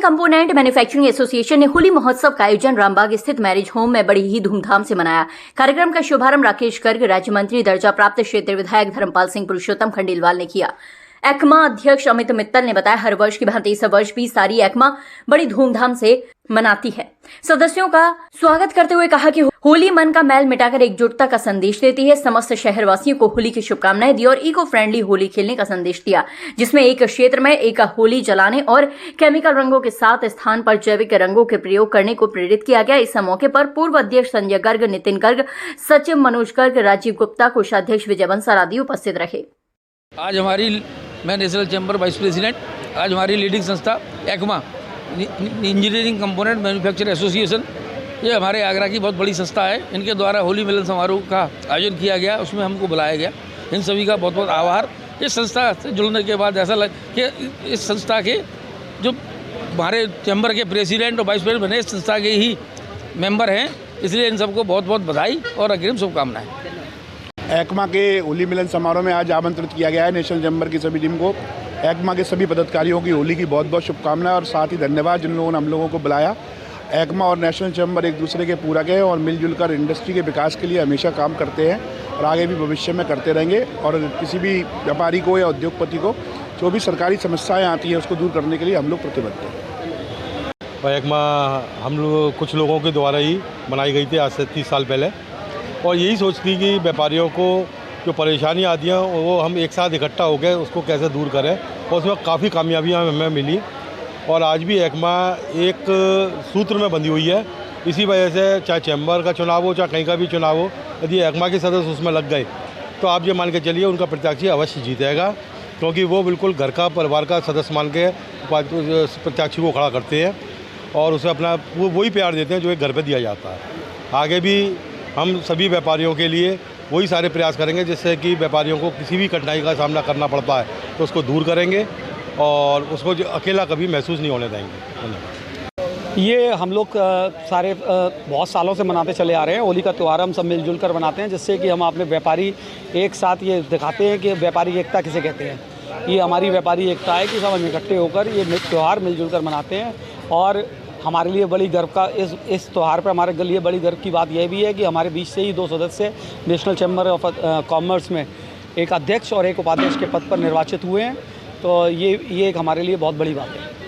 Engineering component manufacturing association ने होली महोत्सव का आयोजन रामबाग स्थित मैरिज होम में बड़ी ही धूमधाम से मनाया। कार्यक्रम का शुभारंभ राकेश गर्ग, राज्य मंत्री दर्जा प्राप्त क्षेत्रीय विधायक धर्मपाल सिंह पुरुषोत्तम खंडेलवाल ने किया। एक्मा अध्यक्ष अमित मित्तल ने बताया, हर वर्ष की भांति इस वर्ष भी सारी एक्मा बड़ी धूमधाम से मनाती है। सदस्यों का स्वागत करते हुए कहा कि होली मन का मैल मिटाकर एकजुटता का संदेश देती है। समस्त शहरवासियों को होली की शुभकामनाएं दी और इको फ्रेंडली होली खेलने का संदेश दिया, जिसमें एक क्षेत्र में एक होली जलाने और केमिकल रंगों के साथ स्थान पर जैविक रंगों के प्रयोग करने को प्रेरित किया गया। इस मौके पर पूर्व अध्यक्ष संजय गर्ग, नितिन गर्ग, सचिव मनोज गर्ग, राजीव गुप्ता, कोषाध्यक्ष विजय बंसल आदि उपस्थित रहे। आज मैं नेशनल चैम्बर वाइस प्रेसिडेंट, आज हमारी लीडिंग संस्था ECMA engineering component manufacturing association, ये हमारे आगरा की बहुत बड़ी संस्था है। इनके द्वारा होली मिलन समारोह का आयोजन किया गया, उसमें हमको बुलाया गया। इन सभी का बहुत बहुत आभार। इस संस्था से जुड़ने के बाद ऐसा लगा कि इस संस्था के जो हमारे चैम्बर के प्रेसिडेंट और वाइस प्रेसिडेंट बने इस संस्था के ही मेंबर हैं, इसलिए इन सबको बहुत बहुत बधाई और अग्रिम शुभकामनाएं। एक्मा के होली मिलन समारोह में आज आमंत्रित किया गया है नेशनल चैम्बर की सभी टीम को। एक्मा के सभी पदाधिकारियों की होली की बहुत बहुत शुभकामनाएं और साथ ही धन्यवाद जिन लोगों ने हम लोगों को बुलाया। एक्मा और नेशनल चैम्बर एक दूसरे के पूरक है और मिलजुल कर इंडस्ट्री के विकास के लिए हमेशा काम करते हैं और आगे भी भविष्य में करते रहेंगे। और किसी भी व्यापारी को या उद्योगपति को जो भी सरकारी समस्याएँ आती हैं उसको दूर करने के लिए हम लोग प्रतिबद्ध हैं। एक्मा हम लोग कुछ लोगों के द्वारा ही बनाई गई थी आज से 30 साल पहले, और यही सोचती कि व्यापारियों को जो परेशानी आती हैं वो हम एक साथ इकट्ठा हो गए उसको कैसे दूर करें, और उसमें काफ़ी कामयाबियाँ हमें मिली। और आज भी एक्मा एक सूत्र में बंधी हुई है। इसी वजह से चाहे चैम्बर का चुनाव हो चाहे कहीं का भी चुनाव हो, यदि एक्मा के सदस्य उसमें लग गए तो आप ये मान के चलिए उनका प्रत्याशी अवश्य जीतेगा, क्योंकि वो बिल्कुल घर का परिवार का सदस्य मान के प्रत्याशी को खड़ा करते हैं और उसे अपना वही प्यार देते हैं जो एक घर पर दिया जाता है। आगे भी हम सभी व्यापारियों के लिए वही सारे प्रयास करेंगे जिससे कि व्यापारियों को किसी भी कठिनाई का सामना करना पड़ता है तो उसको दूर करेंगे और उसको अकेला कभी महसूस नहीं होने देंगे। ये हम लोग सारे बहुत सालों से मनाते चले आ रहे हैं। होली का त्यौहार हम सब मिलजुल कर मनाते हैं, जिससे कि हम अपने व्यापारी एक साथ ये दिखाते हैं कि व्यापारी एकता किसे कहते हैं। ये हमारी व्यापारी एकता है कि सब हम इकट्ठे होकर ये त्यौहार मिलजुल कर मनाते हैं। और हमारे लिए बड़ी गर्व का इस त्यौहार पर हमारे लिए बड़ी गर्व की बात यह भी है कि हमारे बीच से ही 2 सदस्य नेशनल चैम्बर ऑफ कॉमर्स में एक अध्यक्ष और एक उपाध्यक्ष के पद पर निर्वाचित हुए हैं। तो ये एक हमारे लिए बहुत बड़ी बात है।